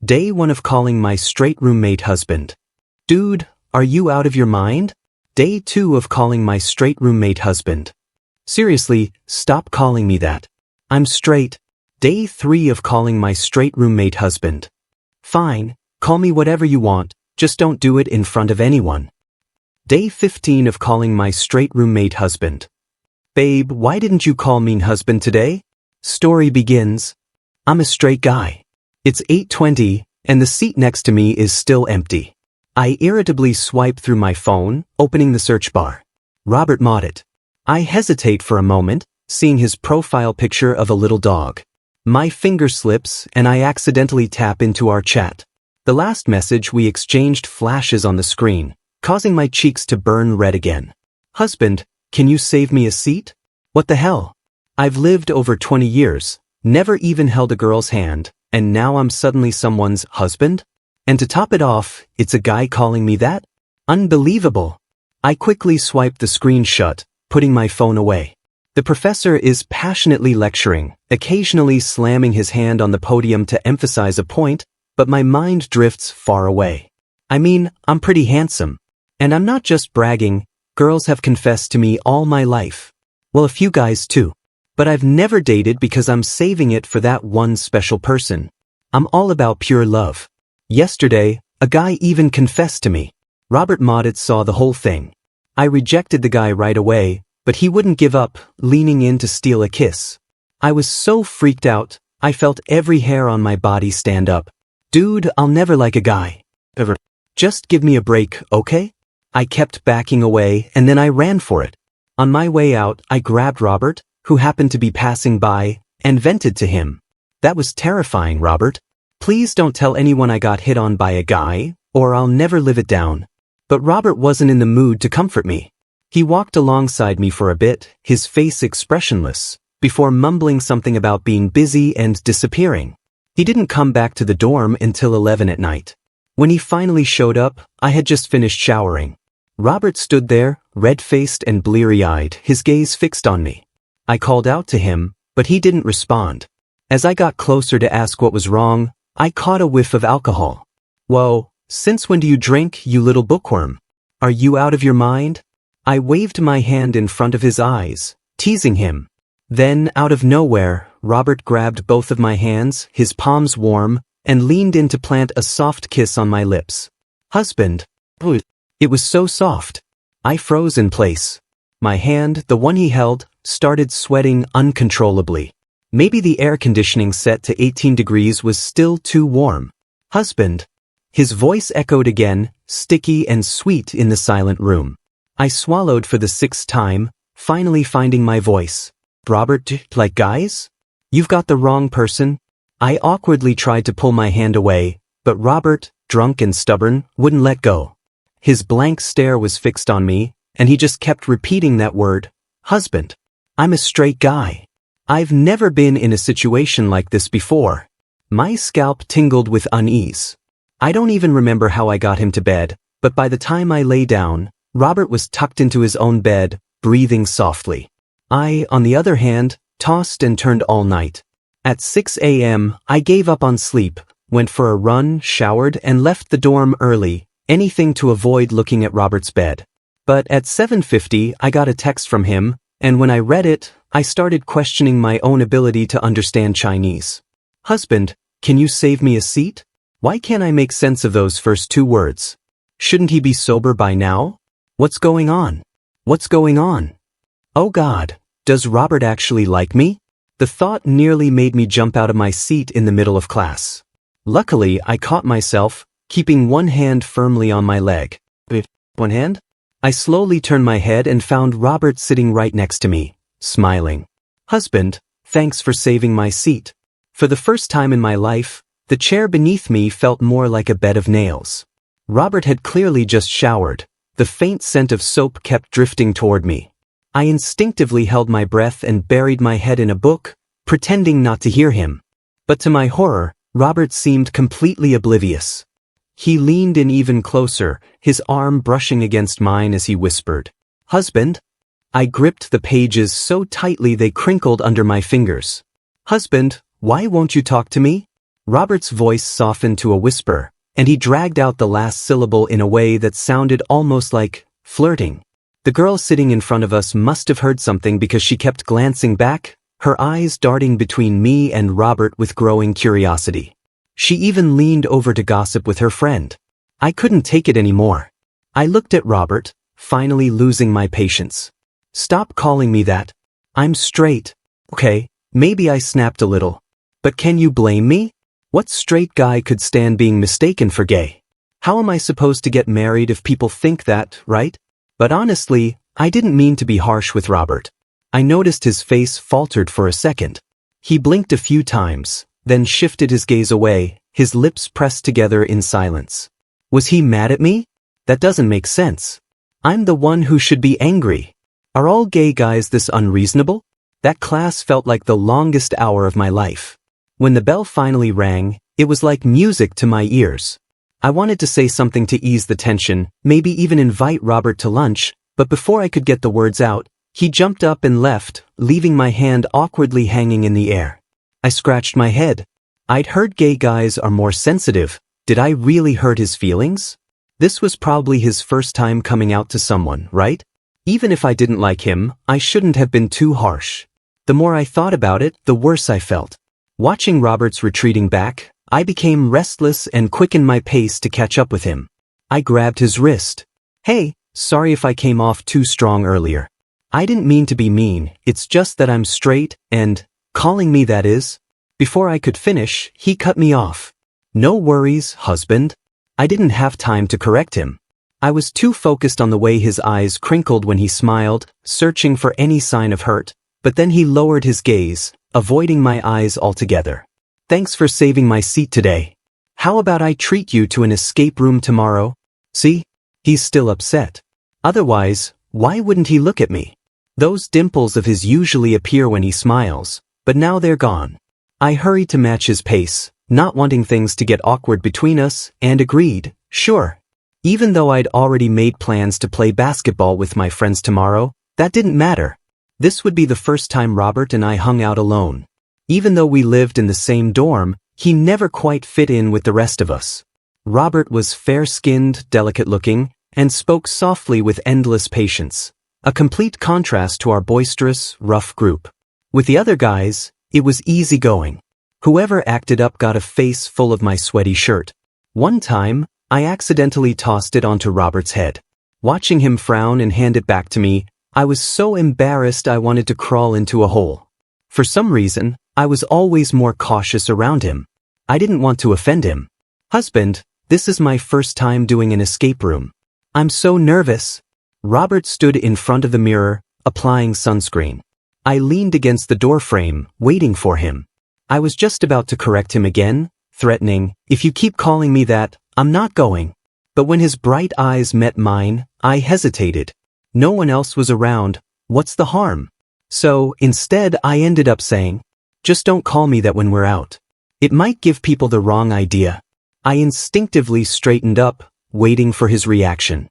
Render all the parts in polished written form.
Day 1 of calling my straight roommate husband. Dude, are you out of your mind? Day 2 of calling my straight roommate husband. Seriously, stop calling me that. I'm straight. Day 3 of calling my straight roommate husband. Fine, call me whatever you want, just don't do it in front of anyone. Day 15 of calling my straight roommate husband. Babe, why didn't you call me husband today? Story begins. I'm a straight guy. It's 8:20, and the seat next to me is still empty. I irritably swipe through my phone, opening the search bar. Robert Moddit. I hesitate for a moment, seeing his profile picture of a little dog. My finger slips, and I accidentally tap into our chat. The last message we exchanged flashes on the screen, causing my cheeks to burn red again. Husband, can you save me a seat? What the hell? I've lived over 20 years, never even held a girl's hand, and now I'm suddenly someone's husband? And to top it off, it's a guy calling me that? Unbelievable. I quickly swipe the screen shut, putting my phone away. The professor is passionately lecturing, occasionally slamming his hand on the podium to emphasize a point, but my mind drifts far away. I mean, I'm pretty handsome. And I'm not just bragging, girls have confessed to me all my life. Well, a few guys too. But I've never dated because I'm saving it for that one special person. I'm all about pure love. Yesterday, a guy even confessed to me. Robert Moddit saw the whole thing. I rejected the guy right away, but he wouldn't give up, leaning in to steal a kiss. I was so freaked out, I felt every hair on my body stand up. Dude, I'll never like a guy. Ever. Just give me a break, okay? I kept backing away, and then I ran for it. On my way out, I grabbed Robert, who happened to be passing by, and vented to him. That was terrifying, Robert. Please don't tell anyone I got hit on by a guy, or I'll never live it down. But Robert wasn't in the mood to comfort me. He walked alongside me for a bit, his face expressionless, before mumbling something about being busy and disappearing. He didn't come back to the dorm until 11 at night. When he finally showed up, I had just finished showering. Robert stood there, red-faced and bleary-eyed, his gaze fixed on me. I called out to him, but he didn't respond. As I got closer to ask what was wrong, I caught a whiff of alcohol. Whoa, since when do you drink, you little bookworm? Are you out of your mind? I waved my hand in front of his eyes, teasing him. Then, out of nowhere, Robert grabbed both of my hands, his palms warm, and leaned in to plant a soft kiss on my lips. Husband. It was so soft. I froze in place. My hand, the one he held, started sweating uncontrollably. Maybe the air conditioning set to 18 degrees was still too warm. Husband. His voice echoed again, sticky and sweet in the silent room. I swallowed for the 6th time, finally finding my voice. Robert, like guys? You've got the wrong person. I awkwardly tried to pull my hand away, but Robert, drunk and stubborn, wouldn't let go. His blank stare was fixed on me, and he just kept repeating that word, husband. I'm a straight guy. I've never been in a situation like this before. My scalp tingled with unease. I don't even remember how I got him to bed, but by the time I lay down, Robert was tucked into his own bed, breathing softly. I, on the other hand, tossed and turned all night. At 6 a.m., I gave up on sleep, went for a run, showered, and left the dorm early, anything to avoid looking at Robert's bed. But at 7:50, I got a text from him, and when I read it, I started questioning my own ability to understand Chinese. Husband, can you save me a seat? Why can't I make sense of those first 2 words? Shouldn't he be sober by now? What's going on? What's going on? Oh God, does Robert actually like me? The thought nearly made me jump out of my seat in the middle of class. Luckily, I caught myself, keeping one hand firmly on my leg. One hand? I slowly turned my head and found Robert sitting right next to me, smiling. Husband, thanks for saving my seat. For the first time in my life, the chair beneath me felt more like a bed of nails. Robert had clearly just showered. The faint scent of soap kept drifting toward me. I instinctively held my breath and buried my head in a book, pretending not to hear him. But to my horror, Robert seemed completely oblivious. He leaned in even closer, his arm brushing against mine as he whispered, Husband? I gripped the pages so tightly they crinkled under my fingers. Husband, why won't you talk to me? Robert's voice softened to a whisper, and he dragged out the last syllable in a way that sounded almost like flirting. The girl sitting in front of us must have heard something because she kept glancing back, her eyes darting between me and Robert with growing curiosity. She even leaned over to gossip with her friend. I couldn't take it anymore. I looked at Robert, finally losing my patience. Stop calling me that. I'm straight. Okay, maybe I snapped a little. But can you blame me? What straight guy could stand being mistaken for gay? How am I supposed to get married if people think that, right? But honestly, I didn't mean to be harsh with Robert. I noticed his face faltered for a second. He blinked a few times, then shifted his gaze away, his lips pressed together in silence. Was he mad at me? That doesn't make sense. I'm the one who should be angry. Are all gay guys this unreasonable? That class felt like the longest hour of my life. When the bell finally rang, it was like music to my ears. I wanted to say something to ease the tension, maybe even invite Robert to lunch, but before I could get the words out, he jumped up and left, leaving my hand awkwardly hanging in the air. I scratched my head. I'd heard gay guys are more sensitive. Did I really hurt his feelings? This was probably his first time coming out to someone, right? Even if I didn't like him, I shouldn't have been too harsh. The more I thought about it, the worse I felt. Watching Robert's retreating back, I became restless and quickened my pace to catch up with him. I grabbed his wrist. Hey, sorry if I came off too strong earlier. I didn't mean to be mean, it's just that I'm straight and, calling me that is. Before I could finish, he cut me off. No worries, husband. I didn't have time to correct him. I was too focused on the way his eyes crinkled when he smiled, searching for any sign of hurt, but then he lowered his gaze, avoiding my eyes altogether. Thanks for saving my seat today. How about I treat you to an escape room tomorrow? See? He's still upset. Otherwise, why wouldn't he look at me? Those dimples of his usually appear when he smiles, but now they're gone. I hurried to match his pace, not wanting things to get awkward between us, and agreed, sure. Even though I'd already made plans to play basketball with my friends tomorrow, that didn't matter. This would be the first time Robert and I hung out alone. Even though we lived in the same dorm, he never quite fit in with the rest of us. Robert was fair-skinned, delicate-looking, and spoke softly with endless patience, a complete contrast to our boisterous, rough group. With the other guys, it was easygoing. Whoever acted up got a face full of my sweaty shirt. One time, I accidentally tossed it onto Robert's head. Watching him frown and hand it back to me, I was so embarrassed I wanted to crawl into a hole. For some reason, I was always more cautious around him. I didn't want to offend him. Husband, this is my first time doing an escape room. I'm so nervous. Robert stood in front of the mirror, applying sunscreen. I leaned against the doorframe, waiting for him. I was just about to correct him again, threatening, if you keep calling me that, I'm not going. But when his bright eyes met mine, I hesitated. No one else was around. What's the harm? So, instead, I ended up saying, just don't call me that when we're out. It might give people the wrong idea. I instinctively straightened up, waiting for his reaction.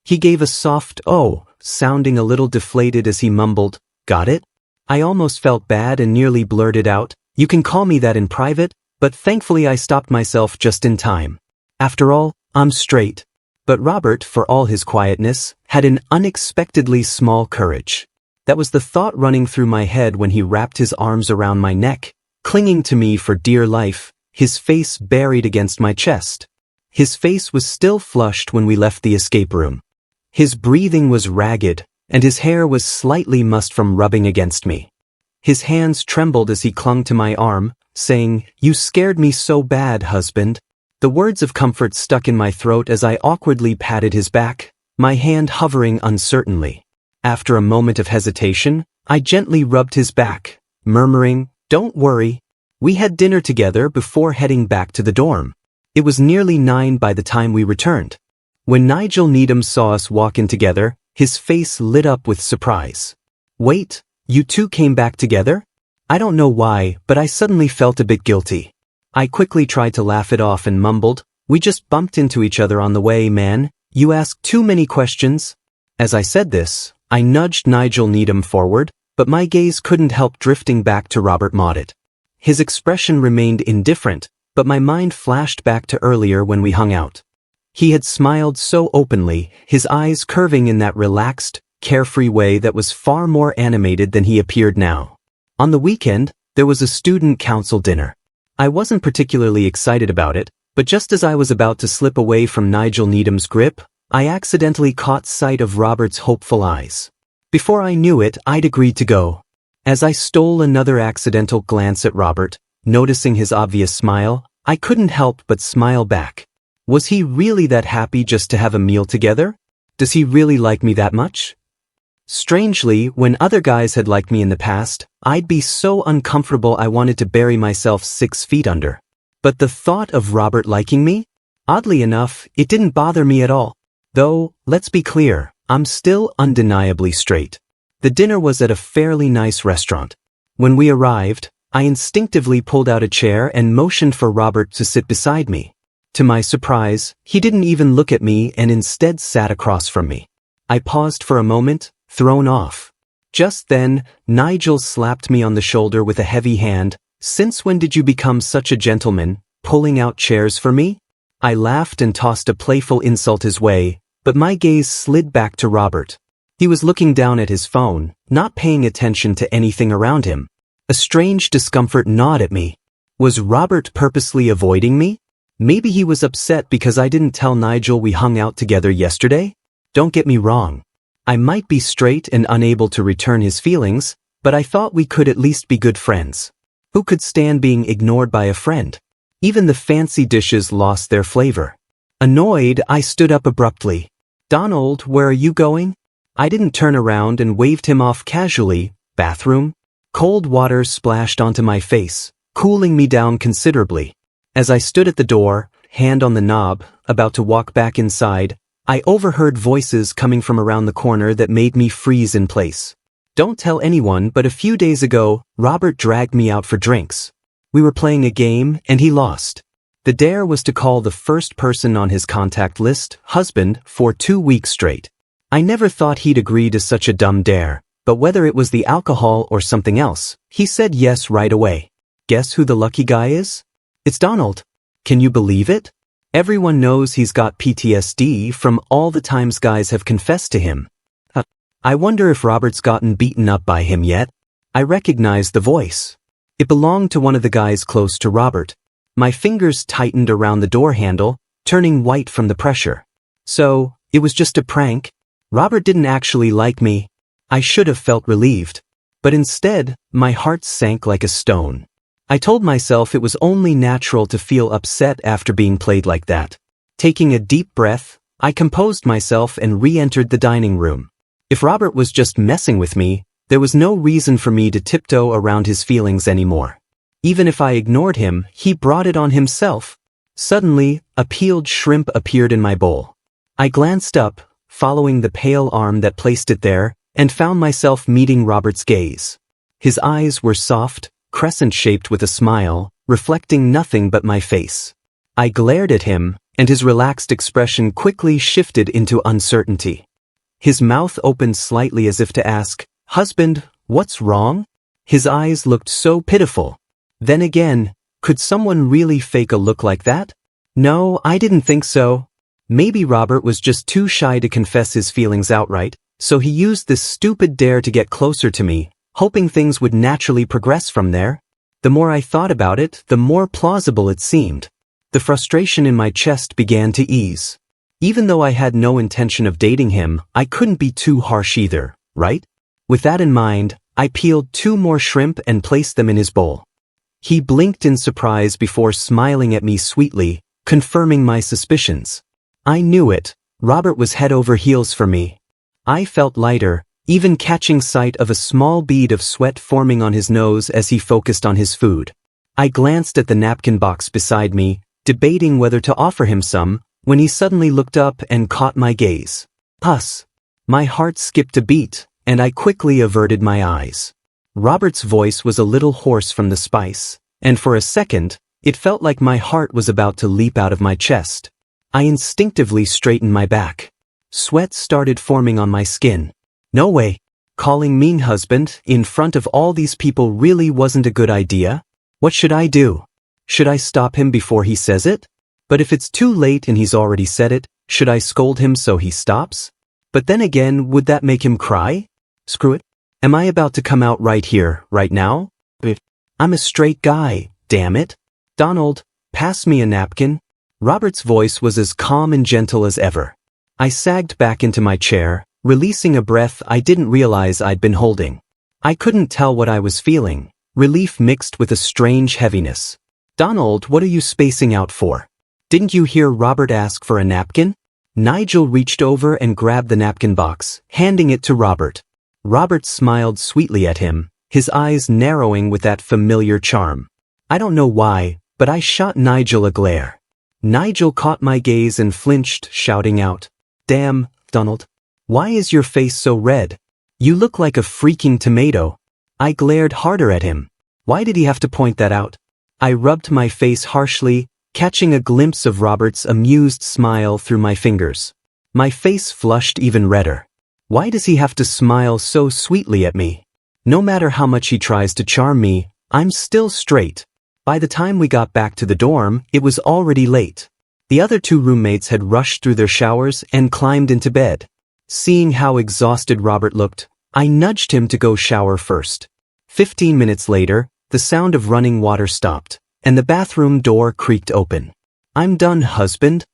He gave a soft "oh," sounding a little deflated as he mumbled, got it? I almost felt bad and nearly blurted out, you can call me that in private, but thankfully I stopped myself just in time. After all, I'm straight. But Robert, for all his quietness, had an unexpectedly small courage. That was the thought running through my head when he wrapped his arms around my neck, clinging to me for dear life, his face buried against my chest. His face was still flushed when we left the escape room. His breathing was ragged, and his hair was slightly mussed from rubbing against me. His hands trembled as he clung to my arm, saying, you scared me so bad, husband. The words of comfort stuck in my throat as I awkwardly patted his back, my hand hovering uncertainly. After a moment of hesitation, I gently rubbed his back, murmuring, don't worry. We had dinner together before heading back to the dorm. It was nearly 9 by the time we returned. When Nigel Needham saw us walk in together, his face lit up with surprise. Wait, you two came back together? I don't know why, but I suddenly felt a bit guilty. I quickly tried to laugh it off and mumbled, we just bumped into each other on the way, man. You ask too many questions. As I said this, I nudged Nigel Needham forward, but my gaze couldn't help drifting back to Robert Moddett. His expression remained indifferent, but my mind flashed back to earlier when we hung out. He had smiled so openly, his eyes curving in that relaxed, carefree way that was far more animated than he appeared now. On the weekend, there was a student council dinner. I wasn't particularly excited about it, but just as I was about to slip away from Nigel Needham's grip, I accidentally caught sight of Robert's hopeful eyes. Before I knew it, I'd agreed to go. As I stole another accidental glance at Robert, noticing his obvious smile, I couldn't help but smile back. Was he really that happy just to have a meal together? Does he really like me that much? Strangely, when other guys had liked me in the past, I'd be so uncomfortable I wanted to bury myself 6 feet under. But the thought of Robert liking me? Oddly enough, it didn't bother me at all. Though, let's be clear, I'm still undeniably straight. The dinner was at a fairly nice restaurant. When we arrived, I instinctively pulled out a chair and motioned for Robert to sit beside me. To my surprise, he didn't even look at me and instead sat across from me. I paused for a moment, thrown off. Just then, Nigel slapped me on the shoulder with a heavy hand. "Since when did you become such a gentleman, pulling out chairs for me?" I laughed and tossed a playful insult his way, but my gaze slid back to Robert. He was looking down at his phone, not paying attention to anything around him. A strange discomfort gnawed at me. Was Robert purposely avoiding me? Maybe he was upset because I didn't tell Nigel we hung out together yesterday? Don't get me wrong. I might be straight and unable to return his feelings, but I thought we could at least be good friends. Who could stand being ignored by a friend? Even the fancy dishes lost their flavor. Annoyed, I stood up abruptly. "Donald, where are you going?" I didn't turn around and waved him off casually. "Bathroom?" Cold water splashed onto my face, cooling me down considerably. As I stood at the door, hand on the knob, about to walk back inside, I overheard voices coming from around the corner that made me freeze in place. Don't tell anyone, but a few days ago, Robert dragged me out for drinks. We were playing a game, and he lost. The dare was to call the first person on his contact list husband for 2 weeks straight. I never thought he'd agree to such a dumb dare, but whether it was the alcohol or something else, he said yes right away. Guess who the lucky guy is? It's Donald. Can you believe it? Everyone knows he's got PTSD from all the times guys have confessed to him. I wonder if Robert's gotten beaten up by him yet. I recognized the voice. It belonged to one of the guys close to Robert. My fingers tightened around the door handle, turning white from the pressure. So, it was just a prank? Robert didn't actually like me. I should have felt relieved. But instead, my heart sank like a stone. I told myself it was only natural to feel upset after being played like that. Taking a deep breath, I composed myself and re-entered the dining room. If Robert was just messing with me, there was no reason for me to tiptoe around his feelings anymore. Even if I ignored him, he brought it on himself. Suddenly, a peeled shrimp appeared in my bowl. I glanced up, following the pale arm that placed it there, and found myself meeting Robert's gaze. His eyes were soft, crescent-shaped with a smile, reflecting nothing but my face. I glared at him, and his relaxed expression quickly shifted into uncertainty. His mouth opened slightly as if to ask, "Husband, what's wrong?" His eyes looked so pitiful. Then again, could someone really fake a look like that? No, I didn't think so. Maybe Robert was just too shy to confess his feelings outright, so he used this stupid dare to get closer to me, hoping things would naturally progress from there. The more I thought about it, the more plausible it seemed. The frustration in my chest began to ease. Even though I had no intention of dating him, I couldn't be too harsh either, right? With that in mind, I peeled 2 more shrimp and placed them in his bowl. He blinked in surprise before smiling at me sweetly, confirming my suspicions. I knew it. Robert was head over heels for me. I felt lighter, even catching sight of a small bead of sweat forming on his nose as he focused on his food. I glanced at the napkin box beside me, debating whether to offer him some, when he suddenly looked up and caught my gaze. Us. My heart skipped a beat, and I quickly averted my eyes. Robert's voice was a little hoarse from the spice, and for a second, it felt like my heart was about to leap out of my chest. I instinctively straightened my back. Sweat started forming on my skin. No way. Calling me husband in front of all these people really wasn't a good idea. What should I do? Should I stop him before he says it? But if it's too late and he's already said it, should I scold him so he stops? But then again, would that make him cry? Screw it. Am I about to come out right here, right now? I'm a straight guy, damn it. Donald, pass me a napkin. Robert's voice was as calm and gentle as ever. I sagged back into my chair, releasing a breath I didn't realize I'd been holding. I couldn't tell what I was feeling, relief mixed with a strange heaviness. Donald, what are you spacing out for? Didn't you hear Robert ask for a napkin? Nigel reached over and grabbed the napkin box, handing it to Robert. Robert smiled sweetly at him, his eyes narrowing with that familiar charm. I don't know why, but I shot Nigel a glare. Nigel caught my gaze and flinched, shouting out, "Damn, Donald. Why is your face so red? You look like a freaking tomato." I glared harder at him. Why did he have to point that out? I rubbed my face harshly, catching a glimpse of Robert's amused smile through my fingers. My face flushed even redder. Why does he have to smile so sweetly at me? No matter how much he tries to charm me, I'm still straight. By the time we got back to the dorm, it was already late. The other two roommates had rushed through their showers and climbed into bed. Seeing how exhausted Robert looked, I nudged him to go shower first. 15 minutes later, the sound of running water stopped, and the bathroom door creaked open. "I'm done, husband."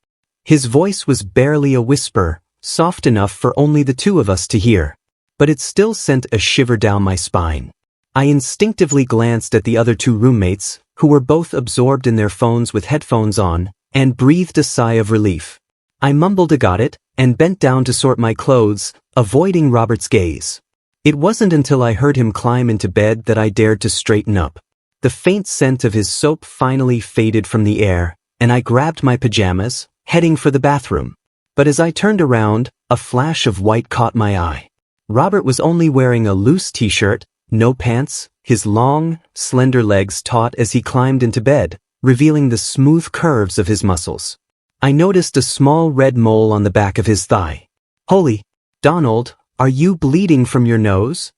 His voice was barely a whisper, soft enough for only the two of us to hear. But it still sent a shiver down my spine. I instinctively glanced at the other two roommates, who were both absorbed in their phones with headphones on, and breathed a sigh of relief. I mumbled a "got it," and bent down to sort my clothes, avoiding Robert's gaze. It wasn't until I heard him climb into bed that I dared to straighten up. The faint scent of his soap finally faded from the air, and I grabbed my pajamas, heading for the bathroom. But as I turned around, a flash of white caught my eye. Robert was only wearing a loose t-shirt, no pants, his long, slender legs taut as he climbed into bed, revealing the smooth curves of his muscles. I noticed a small red mole on the back of his thigh. "Holy, Donald, are you bleeding from your nose?"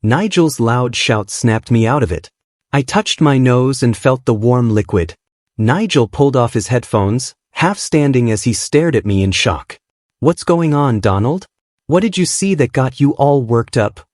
Nigel's loud shout snapped me out of it. I touched my nose and felt the warm liquid. Nigel pulled off his headphones, half standing as he stared at me in shock. "What's going on, Donald? What did you see that got you all worked up?"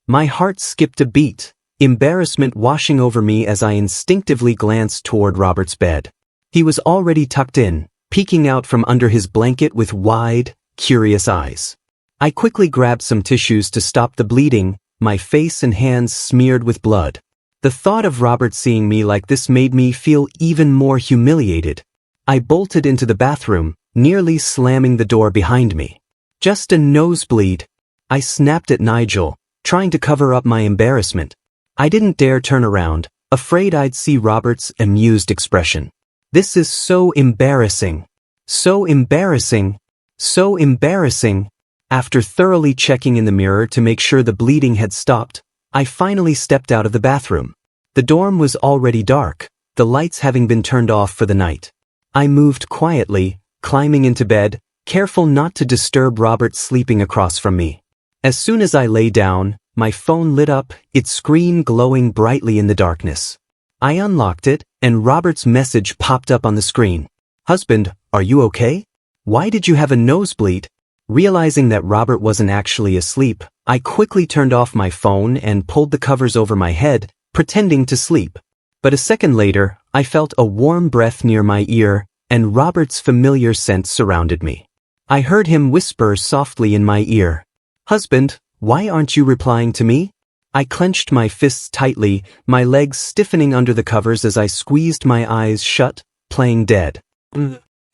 My heart skipped a beat, embarrassment washing over me as I instinctively glanced toward Robert's bed. He was already tucked in, peeking out from under his blanket with wide, curious eyes. I quickly grabbed some tissues to stop the bleeding, my face and hands smeared with blood. The thought of Robert seeing me like this made me feel even more humiliated. I bolted into the bathroom, nearly slamming the door behind me. "Just a nosebleed." I snapped at Nigel, trying to cover up my embarrassment. I didn't dare turn around, afraid I'd see Robert's amused expression. "This is so embarrassing. So embarrassing. So embarrassing." After thoroughly checking in the mirror to make sure the bleeding had stopped, I finally stepped out of the bathroom. The dorm was already dark, the lights having been turned off for the night. I moved quietly, climbing into bed, careful not to disturb Robert sleeping across from me. As soon as I lay down, my phone lit up, its screen glowing brightly in the darkness. I unlocked it, and Robert's message popped up on the screen. "Husband, are you okay? Why did you have a nosebleed?" Realizing that Robert wasn't actually asleep, I quickly turned off my phone and pulled the covers over my head, pretending to sleep. But a second later, I felt a warm breath near my ear, and Robert's familiar scent surrounded me. I heard him whisper softly in my ear, "Husband, why aren't you replying to me?" I clenched my fists tightly, my legs stiffening under the covers as I squeezed my eyes shut, playing dead.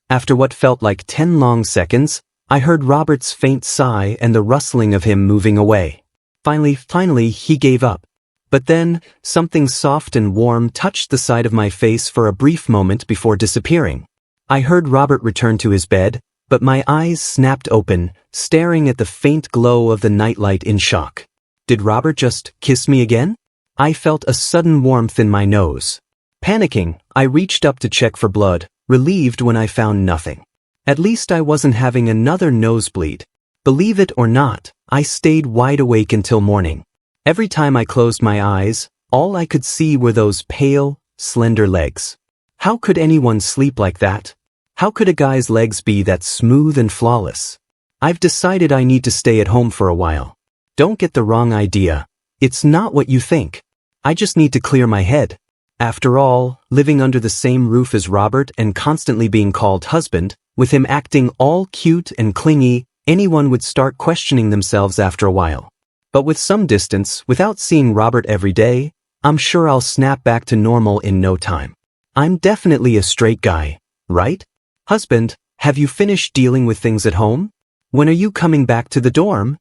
After what felt like 10 long seconds, I heard Robert's faint sigh and the rustling of him moving away. Finally, he gave up. But then, something soft and warm touched the side of my face for a brief moment before disappearing. I heard Robert return to his bed, but my eyes snapped open, staring at the faint glow of the nightlight in shock. Did Robert just kiss me again? I felt a sudden warmth in my nose. Panicking, I reached up to check for blood, relieved when I found nothing. At least I wasn't having another nosebleed. Believe it or not, I stayed wide awake until morning. Every time I closed my eyes, all I could see were those pale, slender legs. How could anyone sleep like that? How could a guy's legs be that smooth and flawless? I've decided I need to stay at home for a while. Don't get the wrong idea. It's not what you think. I just need to clear my head. After all, living under the same roof as Robert and constantly being called husband, with him acting all cute and clingy, anyone would start questioning themselves after a while. But with some distance, without seeing Robert every day, I'm sure I'll snap back to normal in no time. I'm definitely a straight guy, right? Husband, have you finished dealing with things at home? When are you coming back to the dorm?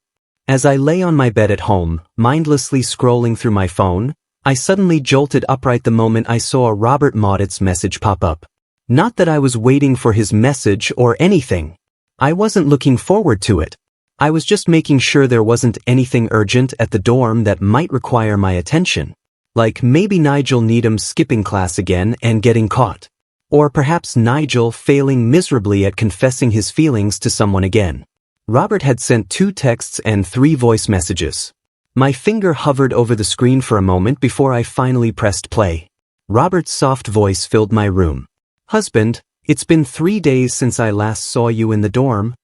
As I lay on my bed at home, mindlessly scrolling through my phone, I suddenly jolted upright the moment I saw a Robert Maudit's message pop up. Not that I was waiting for his message or anything. I wasn't looking forward to it. I was just making sure there wasn't anything urgent at the dorm that might require my attention. Like maybe Nigel Needham skipping class again and getting caught. Or perhaps Nigel failing miserably at confessing his feelings to someone again. Robert had sent 2 texts and 3 voice messages. My finger hovered over the screen for a moment before I finally pressed play. Robert's soft voice filled my room. Husband, it's been 3 days since I last saw you in the dorm.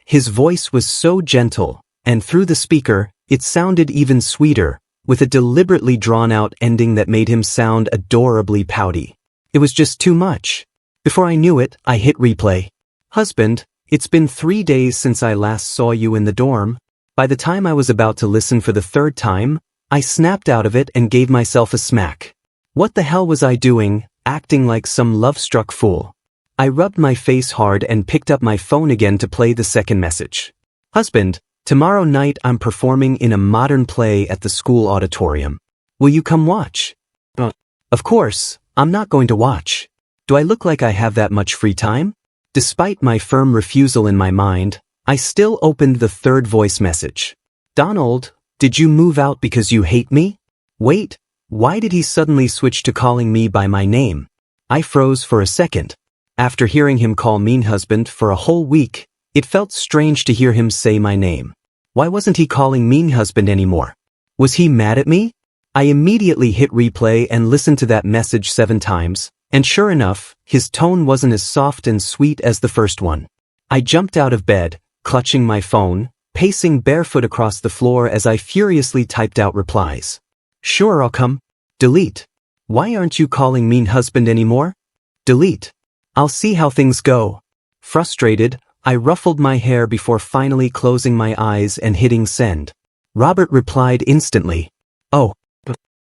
His voice was so gentle, and through the speaker, it sounded even sweeter, with a deliberately drawn-out ending that made him sound adorably pouty. It was just too much. Before I knew it, I hit replay. Husband, it's been 3 days since I last saw you in the dorm. By the time I was about to listen for the 3rd time, I snapped out of it and gave myself a smack. What the hell was I doing, acting like some love-struck fool? I rubbed my face hard and picked up my phone again to play the second message. Husband, tomorrow night I'm performing in a modern play at the school auditorium. Will you come watch? Of course, I'm not going to watch. Do I look like I have that much free time? Despite my firm refusal in my mind, I still opened the 3rd voice message. Donald, did you move out because you hate me? Wait, why did he suddenly switch to calling me by my name? I froze for a second. After hearing him call me husband for a whole week, it felt strange to hear him say my name. Why wasn't he calling me husband anymore? Was he mad at me? I immediately hit replay and listened to that message 7 times, and sure enough, his tone wasn't as soft and sweet as the first one. I jumped out of bed, clutching my phone, pacing barefoot across the floor as I furiously typed out replies. Sure, I'll come. Delete. Why aren't you calling me husband anymore? Delete. I'll see how things go. Frustrated, I ruffled my hair before finally closing my eyes and hitting send. Robert replied instantly. Oh.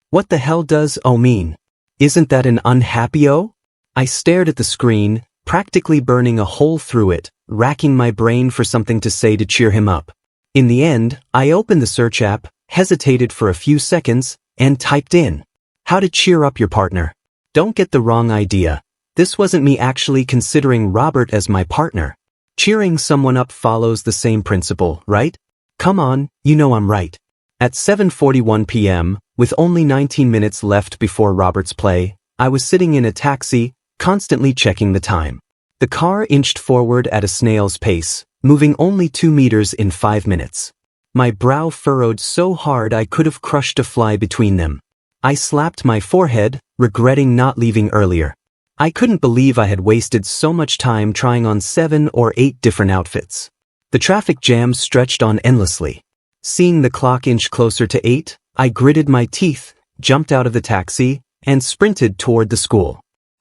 What the hell does "oh" mean? Isn't that an unhappy "oh"? I stared at the screen, practically burning a hole through it, racking my brain for something to say to cheer him up. In the end, I opened the search app, hesitated for a few seconds, and typed in, how to cheer up your partner. Don't get the wrong idea. This wasn't me actually considering Robert as my partner. Cheering someone up follows the same principle, right? Come on, you know I'm right. At 7:41 p.m., with only 19 minutes left before Robert's play, I was sitting in a taxi, constantly checking the time. The car inched forward at a snail's pace, moving only 2 meters in 5 minutes. My brow furrowed so hard I could have crushed a fly between them. I slapped my forehead, regretting not leaving earlier. I couldn't believe I had wasted so much time trying on 7 or 8 different outfits. The traffic jam stretched on endlessly. Seeing the clock inch closer to 8, I gritted my teeth, jumped out of the taxi, and sprinted toward the school.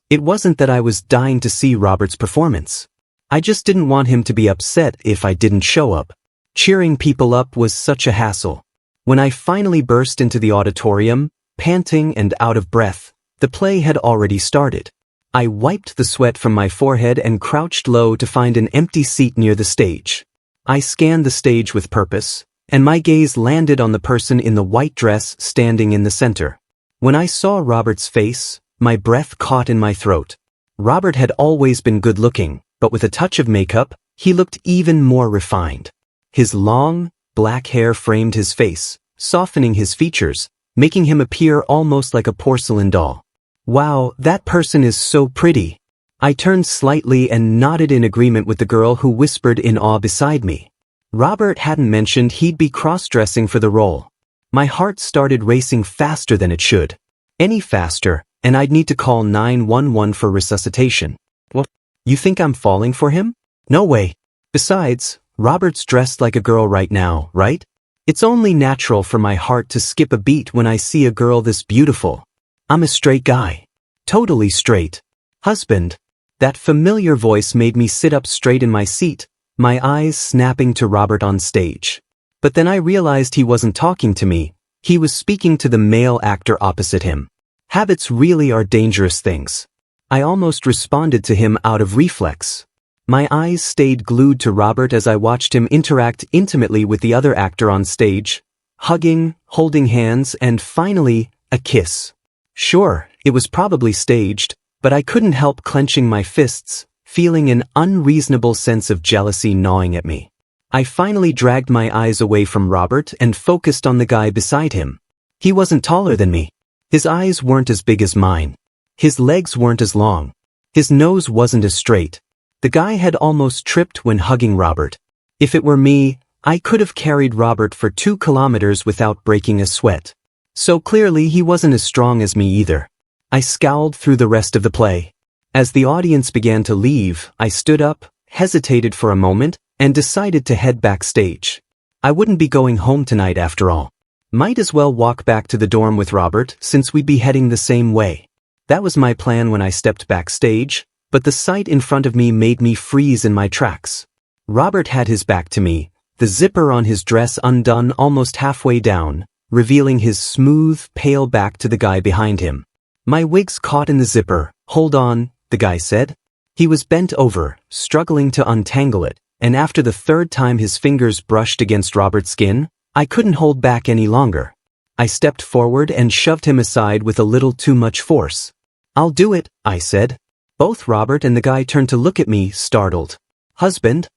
It wasn't that I was dying to see Robert's performance. I just didn't want him to be upset if I didn't show up. Cheering people up was such a hassle. When I finally burst into the auditorium, panting and out of breath, the play had already started. I wiped the sweat from my forehead and crouched low to find an empty seat near the stage. I scanned the stage with purpose, and my gaze landed on the person in the white dress standing in the center. When I saw Robert's face, my breath caught in my throat. Robert had always been good-looking, but with a touch of makeup, he looked even more refined. His long, black hair framed his face, softening his features, making him appear almost like a porcelain doll. Wow, that person is so pretty. I turned slightly and nodded in agreement with the girl who whispered in awe beside me. Robert hadn't mentioned he'd be cross-dressing for the role. My heart started racing faster than it should. Any faster, and I'd need to call 911 for resuscitation. What? You think I'm falling for him? No way. Besides, Robert's dressed like a girl right now, right? It's only natural for my heart to skip a beat when I see a girl this beautiful. I'm a straight guy. Totally straight. Husband. That familiar voice made me sit up straight in my seat, my eyes snapping to Robert on stage. But then I realized he wasn't talking to me. He was speaking to the male actor opposite him. Habits really are dangerous things. I almost responded to him out of reflex. My eyes stayed glued to Robert as I watched him interact intimately with the other actor on stage, hugging, holding hands, and finally, a kiss. Sure, it was probably staged, but I couldn't help clenching my fists, feeling an unreasonable sense of jealousy gnawing at me. I finally dragged my eyes away from Robert and focused on the guy beside him. He wasn't taller than me. His eyes weren't as big as mine. His legs weren't as long. His nose wasn't as straight. The guy had almost tripped when hugging Robert. If it were me, I could have carried Robert for 2 kilometers without breaking a sweat. So clearly he wasn't as strong as me either. I scowled through the rest of the play. As the audience began to leave, I stood up, hesitated for a moment, and decided to head backstage. I wouldn't be going home tonight after all. Might as well walk back to the dorm with Robert since we'd be heading the same way. That was my plan when I stepped backstage, but the sight in front of me made me freeze in my tracks. Robert had his back to me, the zipper on his dress undone almost halfway down, revealing his smooth, pale back to the guy behind him. My wig's caught in the zipper. Hold on, the guy said. He was bent over, struggling to untangle it, and after the 3rd time his fingers brushed against Robert's skin, I couldn't hold back any longer. I stepped forward and shoved him aside with a little too much force. I'll do it, I said. Both Robert and the guy turned to look at me, startled. Husband?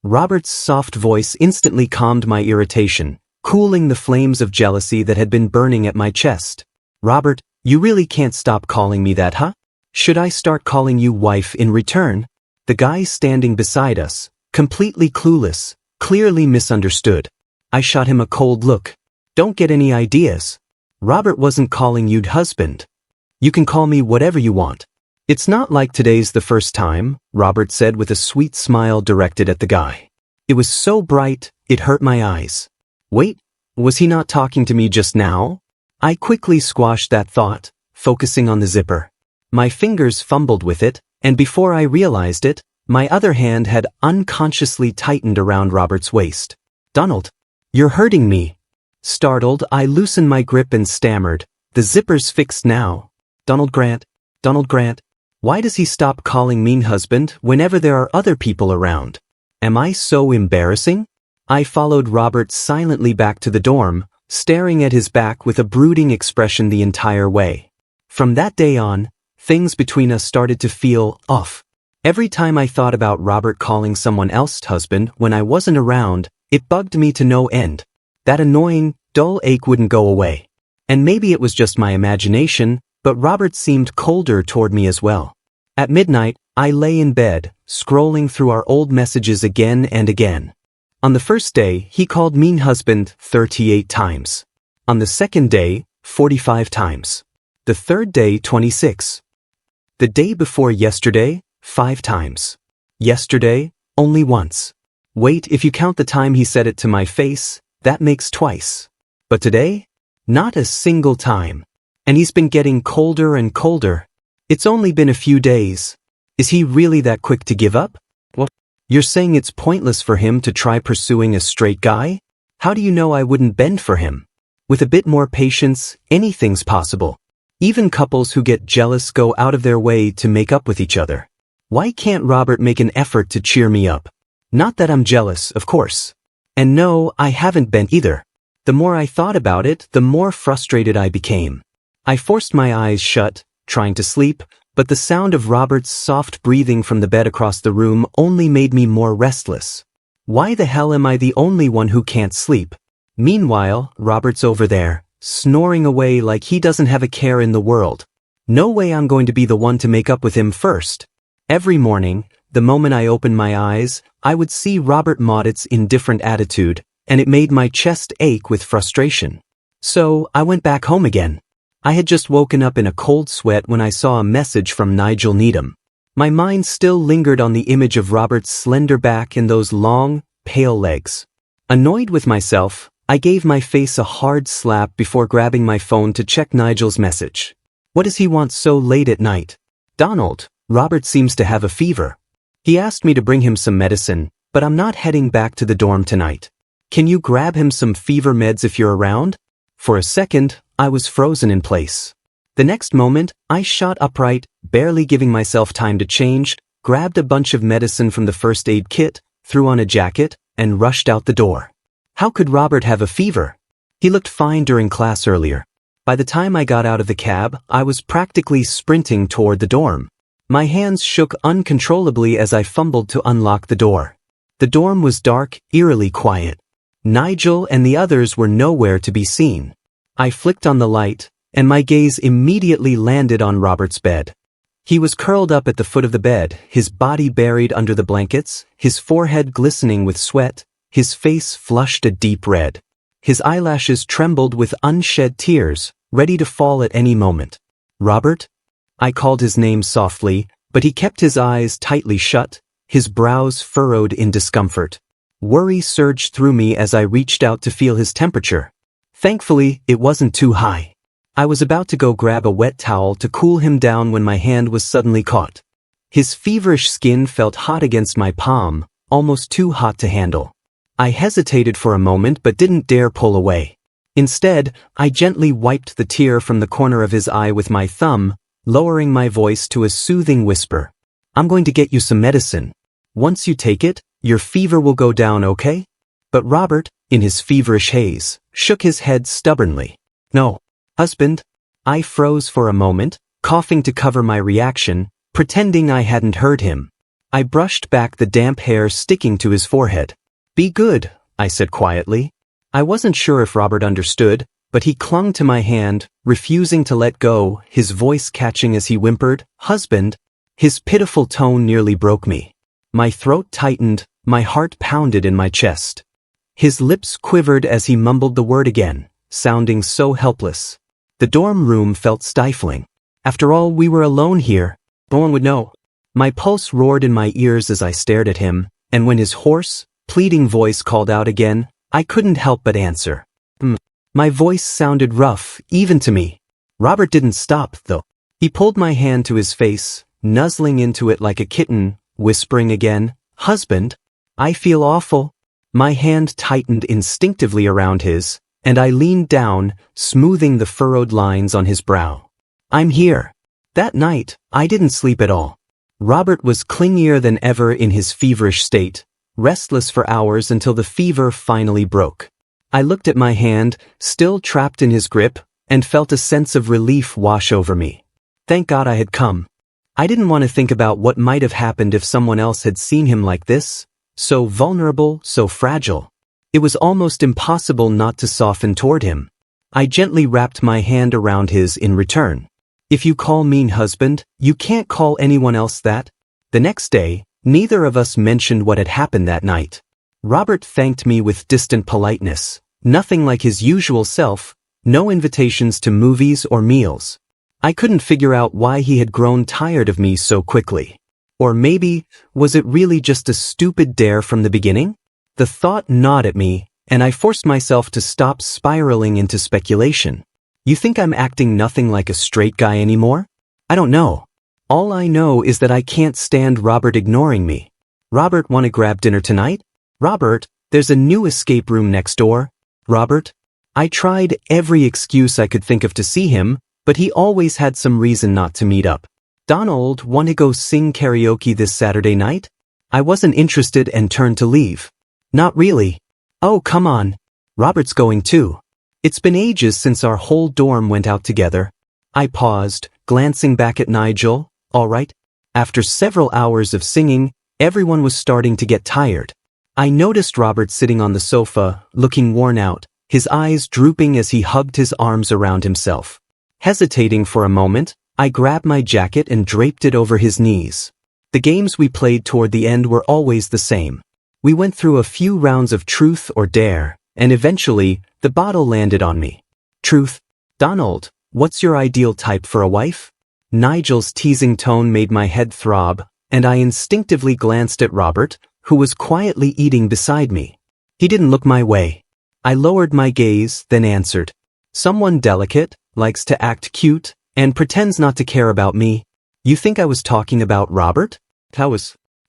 Robert's soft voice instantly calmed my irritation, cooling the flames of jealousy that had been burning at my chest. Robert, you really can't stop calling me that, huh? Should I start calling you wife in return? The guy standing beside us, completely clueless, clearly misunderstood. I shot him a cold look. Don't get any ideas. Robert wasn't calling you husband. You can call me whatever you want. It's not like today's the first time, Robert said with a sweet smile directed at the guy. It was so bright, it hurt my eyes. Wait, was he not talking to me just now? I quickly squashed that thought, focusing on the zipper. My fingers fumbled with it, and before I realized it, my other hand had unconsciously tightened around Robert's waist. Donald, you're hurting me. Startled, I loosened my grip and stammered, the zipper's fixed now. Donald Grant, why does he stop calling me husband whenever there are other people around? Am I so embarrassing? I followed Robert silently back to the dorm, staring at his back with a brooding expression the entire way. From that day on, things between us started to feel off. Every time I thought about Robert calling someone else husband when I wasn't around, it bugged me to no end. That annoying, dull ache wouldn't go away. And maybe it was just my imagination, but Robert seemed colder toward me as well. At midnight, I lay in bed, scrolling through our old messages again and again. On the first day, he called me husband 38 times. On the second day, 45 times. The third day, 26. The day before yesterday, 5 times. Yesterday, only once. Wait, if you count the time he said it to my face, that makes twice. But today, not a single time. And he's been getting colder and colder. It's only been a few days. Is he really that quick to give up? What? You're saying it's pointless for him to try pursuing a straight guy? How do you know I wouldn't bend for him? With a bit more patience, anything's possible. Even couples who get jealous go out of their way to make up with each other. Why can't Robert make an effort to cheer me up? Not that I'm jealous, of course. And no, I haven't been either. The more I thought about it, the more frustrated I became. I forced my eyes shut, trying to sleep, but the sound of Robert's soft breathing from the bed across the room only made me more restless. Why the hell am I the only one who can't sleep? Meanwhile, Robert's over there, snoring away like he doesn't have a care in the world. No way I'm going to be the one to make up with him first. Every morning, the moment I opened my eyes, I would see Robert Maudit's indifferent attitude, and it made my chest ache with frustration. So, I went back home again. I had just woken up in a cold sweat when I saw a message from Nigel Needham. My mind still lingered on the image of Robert's slender back and those long, pale legs. Annoyed with myself, I gave my face a hard slap before grabbing my phone to check Nigel's message. What does he want so late at night? Donald, Robert seems to have a fever. He asked me to bring him some medicine, but I'm not heading back to the dorm tonight. Can you grab him some fever meds if you're around? For a second, I was frozen in place. The next moment, I shot upright, barely giving myself time to change, grabbed a bunch of medicine from the first aid kit, threw on a jacket, and rushed out the door. How could Robert have a fever? He looked fine during class earlier. By the time I got out of the cab, I was practically sprinting toward the dorm. My hands shook uncontrollably as I fumbled to unlock the door. The dorm was dark, eerily quiet. Nigel and the others were nowhere to be seen. I flicked on the light, and my gaze immediately landed on Robert's bed. He was curled up at the foot of the bed, his body buried under the blankets, his forehead glistening with sweat, his face flushed a deep red. His eyelashes trembled with unshed tears, ready to fall at any moment. Robert? I called his name softly, but he kept his eyes tightly shut, his brows furrowed in discomfort. Worry surged through me as I reached out to feel his temperature. Thankfully, it wasn't too high. I was about to go grab a wet towel to cool him down when my hand was suddenly caught. His feverish skin felt hot against my palm, almost too hot to handle. I hesitated for a moment but didn't dare pull away. Instead, I gently wiped the tear from the corner of his eye with my thumb, lowering my voice to a soothing whisper. I'm going to get you some medicine. Once you take it, your fever will go down, okay? But Robert, in his feverish haze, shook his head stubbornly. No, husband. I froze for a moment, coughing to cover my reaction, pretending I hadn't heard him. I brushed back the damp hair sticking to his forehead. Be good, I said quietly. I wasn't sure if Robert understood, but he clung to my hand, refusing to let go, his voice catching as he whimpered, "Husband." His pitiful tone nearly broke me. My throat tightened, my heart pounded in my chest. His lips quivered as he mumbled the word again, sounding so helpless. The dorm room felt stifling. After all, we were alone here. No one would know. My pulse roared in my ears as I stared at him, and when his hoarse, pleading voice called out again, I couldn't help but answer. My voice sounded rough, even to me. Robert didn't stop, though. He pulled my hand to his face, nuzzling into it like a kitten, whispering again, "Husband, I feel awful." My hand tightened instinctively around his, and I leaned down, smoothing the furrowed lines on his brow. I'm here. That night, I didn't sleep at all. Robert was clingier than ever in his feverish state, restless for hours until the fever finally broke. I looked at my hand, still trapped in his grip, and felt a sense of relief wash over me. Thank God I had come. I didn't want to think about what might have happened if someone else had seen him like this, so vulnerable, so fragile. It was almost impossible not to soften toward him. I gently wrapped my hand around his in return. If you call me husband, you can't call anyone else that. The next day, neither of us mentioned what had happened that night. Robert thanked me with distant politeness, nothing like his usual self, no invitations to movies or meals. I couldn't figure out why he had grown tired of me so quickly. Or maybe, was it really just a stupid dare from the beginning? The thought gnawed at me, and I forced myself to stop spiraling into speculation. You think I'm acting nothing like a straight guy anymore? I don't know. All I know is that I can't stand Robert ignoring me. Robert, want to grab dinner tonight? Robert, there's a new escape room next door. Robert? I tried every excuse I could think of to see him, but he always had some reason not to meet up. Donald, want to go sing karaoke this Saturday night? I wasn't interested and turned to leave. Not really. Oh, come on. Robert's going too. It's been ages since our whole dorm went out together. I paused, glancing back at Nigel. All right. After several hours of singing, everyone was starting to get tired. I noticed Robert sitting on the sofa, looking worn out, his eyes drooping as he hugged his arms around himself. Hesitating for a moment, I grabbed my jacket and draped it over his knees. The games we played toward the end were always the same. We went through a few rounds of truth or dare, and eventually, the bottle landed on me. Truth. Donald, What's your ideal type for a wife? Nigel's teasing tone made my head throb, and I instinctively glanced at Robert, who was quietly eating beside me. He didn't look my way. I lowered my gaze, then answered. Someone delicate, likes to act cute, and pretends not to care about me. You think I was talking about Robert?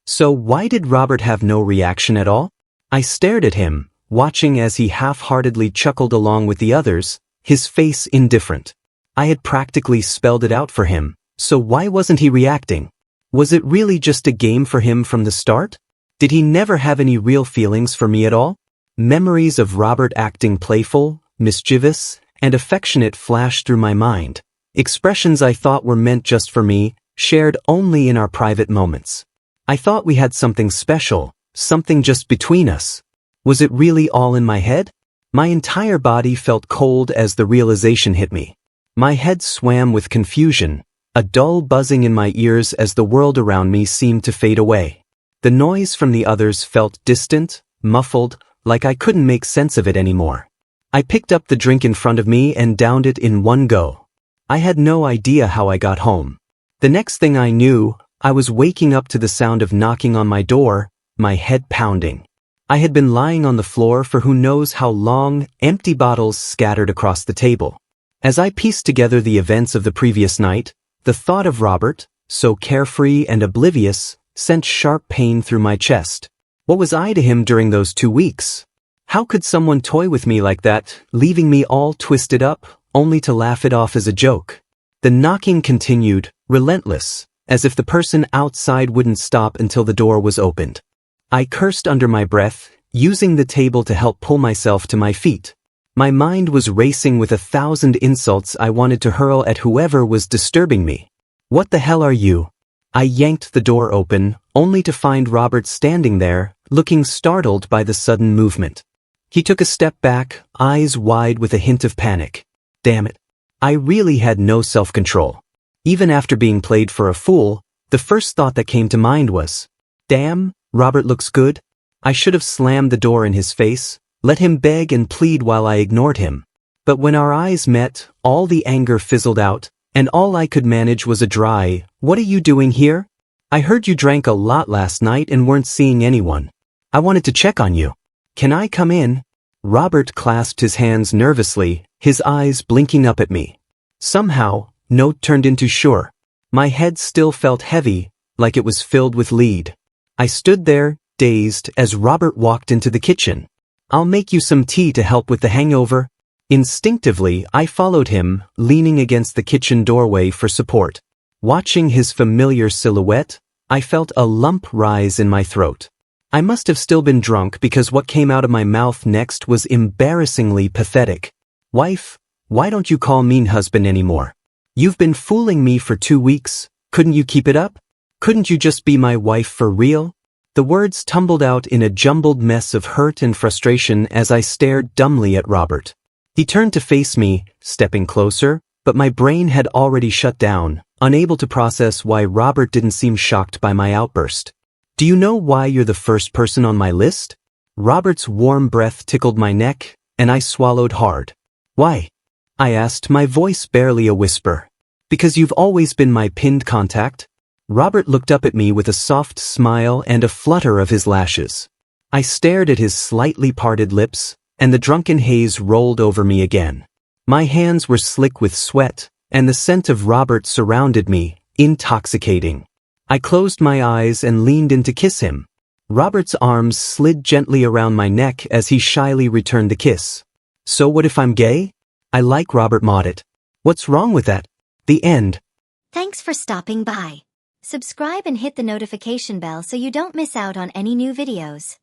So why did Robert have no reaction at all? I stared at him, watching as he half-heartedly chuckled along with the others, his face indifferent. I had practically spelled it out for him, so why wasn't he reacting? Was it really just a game for him from the start? Did he never have any real feelings for me at all? Memories of Robert acting playful, mischievous, and affectionate flashed through my mind. Expressions I thought were meant just for me, shared only in our private moments. I thought we had something special, something just between us. Was it really all in my head? My entire body felt cold as the realization hit me. My head swam with confusion, a dull buzzing in my ears as the world around me seemed to fade away. The noise from the others felt distant, muffled, like I couldn't make sense of it anymore. I picked up the drink in front of me and downed it in one go. I had no idea how I got home. The next thing I knew, I was waking up to the sound of knocking on my door, my head pounding. I had been lying on the floor for who knows how long, empty bottles scattered across the table. As I pieced together the events of the previous night, the thought of Robert, so carefree and oblivious, sent sharp pain through my chest. What was I to him during those 2 weeks? How could someone toy with me like that, leaving me all twisted up, only to laugh it off as a joke? The knocking continued, relentless, as if the person outside wouldn't stop until the door was opened. I cursed under my breath, using the table to help pull myself to my feet. My mind was racing with 1,000 insults I wanted to hurl at whoever was disturbing me. What the hell are you? I yanked the door open, only to find Robert standing there, looking startled by the sudden movement. He took a step back, eyes wide with a hint of panic. Damn it. I really had no self-control. Even after being played for a fool, the first thought that came to mind was, damn, Robert looks good. I should have slammed the door in his face, let him beg and plead while I ignored him. But when our eyes met, all the anger fizzled out, and all I could manage was a dry, "What are you doing here? I heard you drank a lot last night and weren't seeing anyone. I wanted to check on you. Can I come in?" Robert clasped his hands nervously, his eyes blinking up at me. Somehow, no turned into sure. My head still felt heavy, like it was filled with lead. I stood there, dazed, as Robert walked into the kitchen. "I'll make you some tea to help with the hangover." Instinctively, I followed him, leaning against the kitchen doorway for support. Watching his familiar silhouette, I felt a lump rise in my throat. I must have still been drunk because what came out of my mouth next was embarrassingly pathetic. "Wife, why don't you call me husband anymore? You've been fooling me for 2 weeks. Couldn't you keep it up? Couldn't you just be my wife for real?" The words tumbled out in a jumbled mess of hurt and frustration as I stared dumbly at Robert. He turned to face me, stepping closer, but my brain had already shut down, unable to process why Robert didn't seem shocked by my outburst. "Do you know why you're the first person on my list?" Robert's warm breath tickled my neck, and I swallowed hard. "Why?" I asked, my voice barely a whisper. "Because you've always been my pinned contact." Robert looked up at me with a soft smile and a flutter of his lashes. I stared at his slightly parted lips, and the drunken haze rolled over me again. My hands were slick with sweat, and the scent of Robert surrounded me, intoxicating. I closed my eyes and leaned in to kiss him. Robert's arms slid gently around my neck as he shyly returned the kiss. "So what if I'm gay? I like Robert Moddit. What's wrong with that?" The end. Thanks for stopping by. Subscribe and hit the notification bell so you don't miss out on any new videos.